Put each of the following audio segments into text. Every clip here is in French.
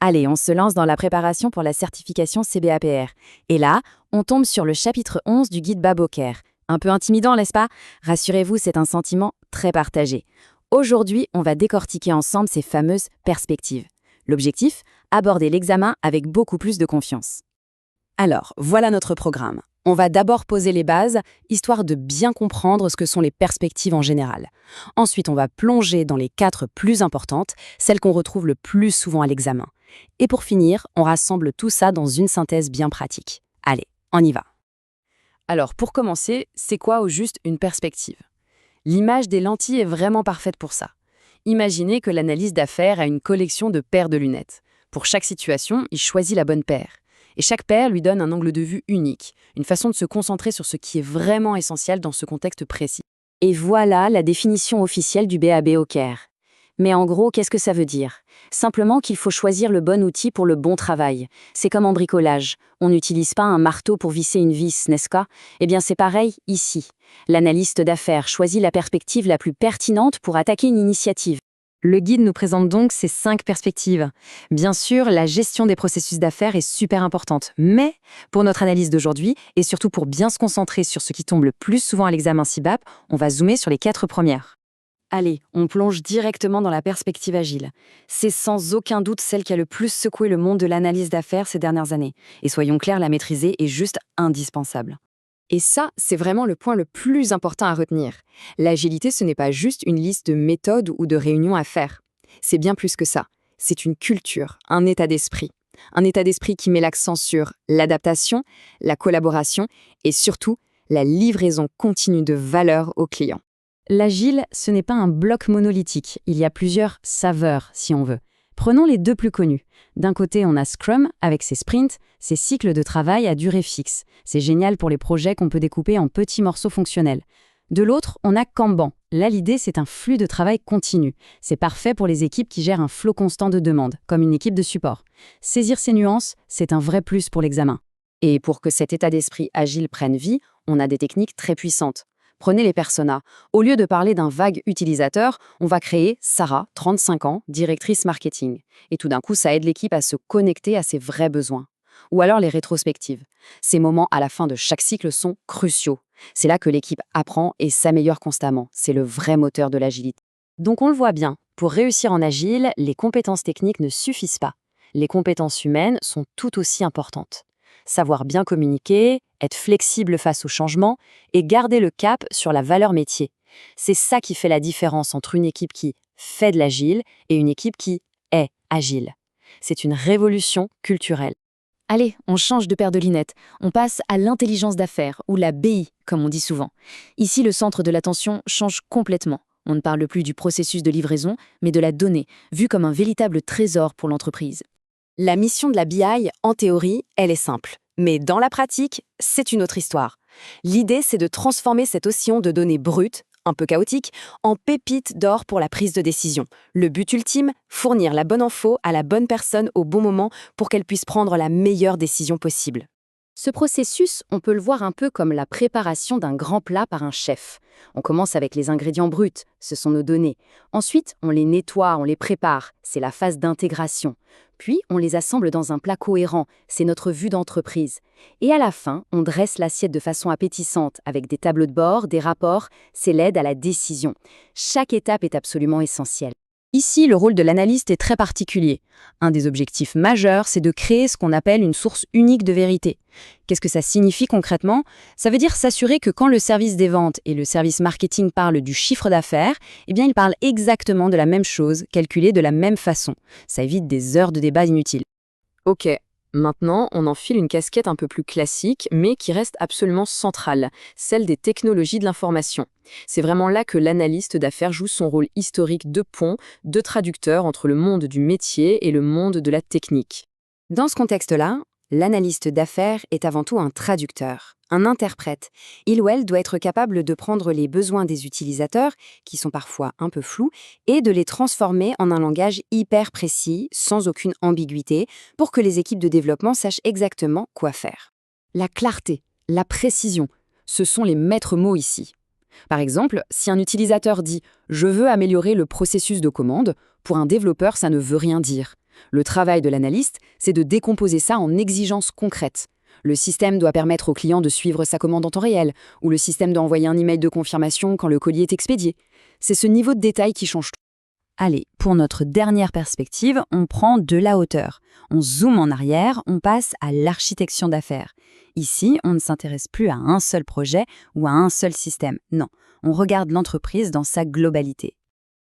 Allez, on se lance dans la préparation pour la certification CBAPR. Et là, on tombe sur le chapitre 11 du guide Bab au Caire. Un peu intimidant, n'est-ce pas? Rassurez-vous, c'est un sentiment très partagé. Aujourd'hui, on va décortiquer ensemble ces fameuses perspectives. L'objectif? Aborder l'examen avec beaucoup plus de confiance. Alors, voilà notre programme. On va d'abord poser les bases, histoire de bien comprendre ce que sont les perspectives en général. Ensuite, on va plonger dans les 4 plus importantes, celles qu'on retrouve le plus souvent à l'examen. Et pour finir, on rassemble tout ça dans une synthèse bien pratique. Allez, on y va. Alors, pour commencer, c'est quoi au juste une perspective? L'image des lentilles est vraiment parfaite pour ça. Imaginez que l'analyste d'affaires a une collection de paires de lunettes. Pour chaque situation, il choisit la bonne paire. Et chaque paire lui donne un angle de vue unique, une façon de se concentrer sur ce qui est vraiment essentiel dans ce contexte précis. Et voilà la définition officielle du BAB au Caire. Mais en gros, qu'est-ce que ça veut dire? Simplement qu'il faut choisir le bon outil pour le bon travail. C'est comme en bricolage. On n'utilise pas un marteau pour visser une vis, n'est-ce pas? Eh bien, c'est pareil ici. L'analyste d'affaires choisit la perspective la plus pertinente pour attaquer une initiative. Le guide nous présente donc ces 5 perspectives. Bien sûr, la gestion des processus d'affaires est super importante, mais pour notre analyse d'aujourd'hui, et surtout pour bien se concentrer sur ce qui tombe le plus souvent à l'examen CBAP, on va zoomer sur les 4 premières. Allez, on plonge directement dans la perspective agile. C'est sans aucun doute celle qui a le plus secoué le monde de l'analyse d'affaires ces dernières années. Et soyons clairs, la maîtriser est juste indispensable. Et ça, c'est vraiment le point le plus important à retenir. L'agilité, ce n'est pas juste une liste de méthodes ou de réunions à faire. C'est bien plus que ça. C'est une culture, un état d'esprit. Un état d'esprit qui met l'accent sur l'adaptation, la collaboration et surtout la livraison continue de valeur aux clients. L'agile, ce n'est pas un bloc monolithique. Il y a plusieurs saveurs, si on veut. Prenons les 2 plus connus. D'un côté, on a Scrum avec ses sprints, ses cycles de travail à durée fixe. C'est génial pour les projets qu'on peut découper en petits morceaux fonctionnels. De l'autre, on a Kanban. Là, l'idée, c'est un flux de travail continu. C'est parfait pour les équipes qui gèrent un flot constant de demandes, comme une équipe de support. Saisir ces nuances, c'est un vrai plus pour l'examen. Et pour que cet état d'esprit agile prenne vie, on a des techniques très puissantes. Prenez les personas. Au lieu de parler d'un vague utilisateur, on va créer Sarah, 35 ans, directrice marketing. Et tout d'un coup, ça aide l'équipe à se connecter à ses vrais besoins. Ou alors les rétrospectives. Ces moments à la fin de chaque cycle sont cruciaux. C'est là que l'équipe apprend et s'améliore constamment. C'est le vrai moteur de l'agilité. Donc on le voit bien, pour réussir en agile, les compétences techniques ne suffisent pas. Les compétences humaines sont tout aussi importantes. Savoir bien communiquer, être flexible face au changement et garder le cap sur la valeur métier. C'est ça qui fait la différence entre une équipe qui fait de l'agile et une équipe qui est agile. C'est une révolution culturelle. Allez, on change de paire de lunettes. On passe à l'intelligence d'affaires, ou la BI, comme on dit souvent. Ici, le centre de l'attention change complètement. On ne parle plus du processus de livraison, mais de la donnée, vue comme un véritable trésor pour l'entreprise. La mission de la BI, en théorie, elle est simple. Mais dans la pratique, c'est une autre histoire. L'idée, c'est de transformer cet océan de données brutes, un peu chaotique, en pépites d'or pour la prise de décision. Le but ultime, fournir la bonne info à la bonne personne au bon moment pour qu'elle puisse prendre la meilleure décision possible. Ce processus, on peut le voir un peu comme la préparation d'un grand plat par un chef. On commence avec les ingrédients bruts, ce sont nos données. Ensuite, on les nettoie, on les prépare, c'est la phase d'intégration. Puis, on les assemble dans un plat cohérent, c'est notre vue d'entreprise. Et à la fin, on dresse l'assiette de façon appétissante, avec des tableaux de bord, des rapports, c'est l'aide à la décision. Chaque étape est absolument essentielle. Ici, le rôle de l'analyste est très particulier. Un des objectifs majeurs, c'est de créer ce qu'on appelle une source unique de vérité. Qu'est-ce que ça signifie concrètement? Ça veut dire s'assurer que quand le service des ventes et le service marketing parlent du chiffre d'affaires, eh bien ils parlent exactement de la même chose, calculée de la même façon. Ça évite des heures de débat inutiles. Ok. Maintenant, on enfile une casquette un peu plus classique, mais qui reste absolument centrale, celle des technologies de l'information. C'est vraiment là que l'analyste d'affaires joue son rôle historique de pont, de traducteur entre le monde du métier et le monde de la technique. Dans ce contexte-là, l'analyste d'affaires est avant tout un traducteur, un interprète. Il ou elle doit être capable de prendre les besoins des utilisateurs, qui sont parfois un peu flous, et de les transformer en un langage hyper précis, sans aucune ambiguïté, pour que les équipes de développement sachent exactement quoi faire. La clarté, la précision, ce sont les maîtres mots ici. Par exemple, si un utilisateur dit « je veux améliorer le processus de commande », pour un développeur, ça ne veut rien dire. Le travail de l'analyste, c'est de décomposer ça en exigences concrètes. Le système doit permettre au client de suivre sa commande en temps réel, ou le système doit envoyer un email de confirmation quand le colis est expédié. C'est ce niveau de détail qui change tout. Allez, pour notre dernière perspective, on prend de la hauteur. On zoome en arrière, on passe à l'architecture d'affaires. Ici, on ne s'intéresse plus à un seul projet ou à un seul système. Non, on regarde l'entreprise dans sa globalité.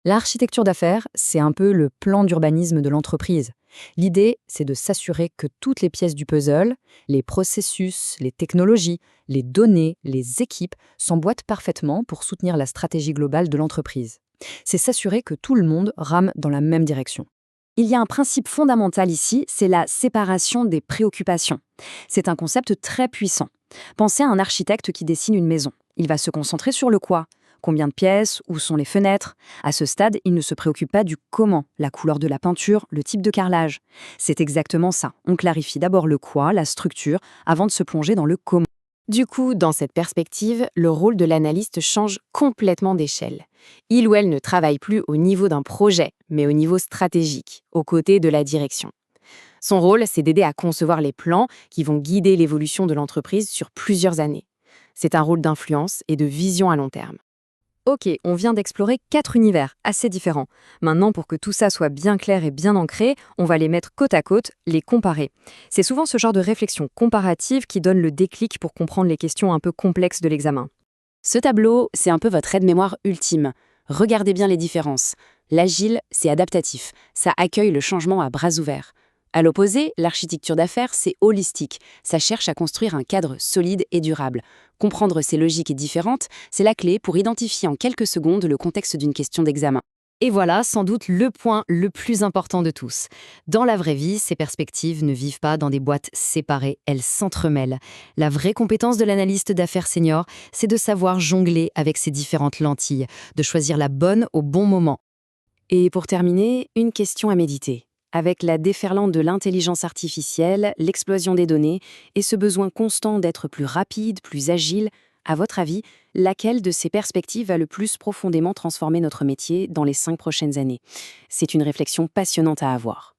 L'architecture d'affaires, c'est un peu le plan d'urbanisme de l'entreprise. L'idée, c'est de s'assurer que toutes les pièces du puzzle, les processus, les technologies, les données, les équipes s'emboîtent parfaitement pour soutenir la stratégie globale de l'entreprise. C'est s'assurer que tout le monde rame dans la même direction. Il y a un principe fondamental ici, c'est la séparation des préoccupations. C'est un concept très puissant. Pensez à un architecte qui dessine une maison. Il va se concentrer sur le quoi. Combien de pièces? Où sont les fenêtres? À ce stade, il ne se préoccupe pas du comment, la couleur de la peinture, le type de carrelage. C'est exactement ça. On clarifie d'abord le quoi, la structure, avant de se plonger dans le comment. Du coup, dans cette perspective, le rôle de l'analyste change complètement d'échelle. Il ou elle ne travaille plus au niveau d'un projet, mais au niveau stratégique, aux côtés de la direction. Son rôle, c'est d'aider à concevoir les plans qui vont guider l'évolution de l'entreprise sur plusieurs années. C'est un rôle d'influence et de vision à long terme. Ok, on vient d'explorer 4 univers assez différents. Maintenant, pour que tout ça soit bien clair et bien ancré, on va les mettre côte à côte, les comparer. C'est souvent ce genre de réflexion comparative qui donne le déclic pour comprendre les questions un peu complexes de l'examen. Ce tableau, c'est un peu votre aide-mémoire ultime. Regardez bien les différences. L'agile, c'est adaptatif. Ça accueille le changement à bras ouverts. À l'opposé, l'architecture d'affaires, c'est holistique. Ça cherche à construire un cadre solide et durable. Comprendre ces logiques différentes, c'est la clé pour identifier en quelques secondes le contexte d'une question d'examen. Et voilà, sans doute le point le plus important de tous. Dans la vraie vie, ces perspectives ne vivent pas dans des boîtes séparées, elles s'entremêlent. La vraie compétence de l'analyste d'affaires senior, c'est de savoir jongler avec ces différentes lentilles, de choisir la bonne au bon moment. Et pour terminer, une question à méditer. Avec la déferlante de l'intelligence artificielle, l'explosion des données et ce besoin constant d'être plus rapide, plus agile, à votre avis, laquelle de ces perspectives va le plus profondément transformer notre métier dans les 5 prochaines années? C'est une réflexion passionnante à avoir.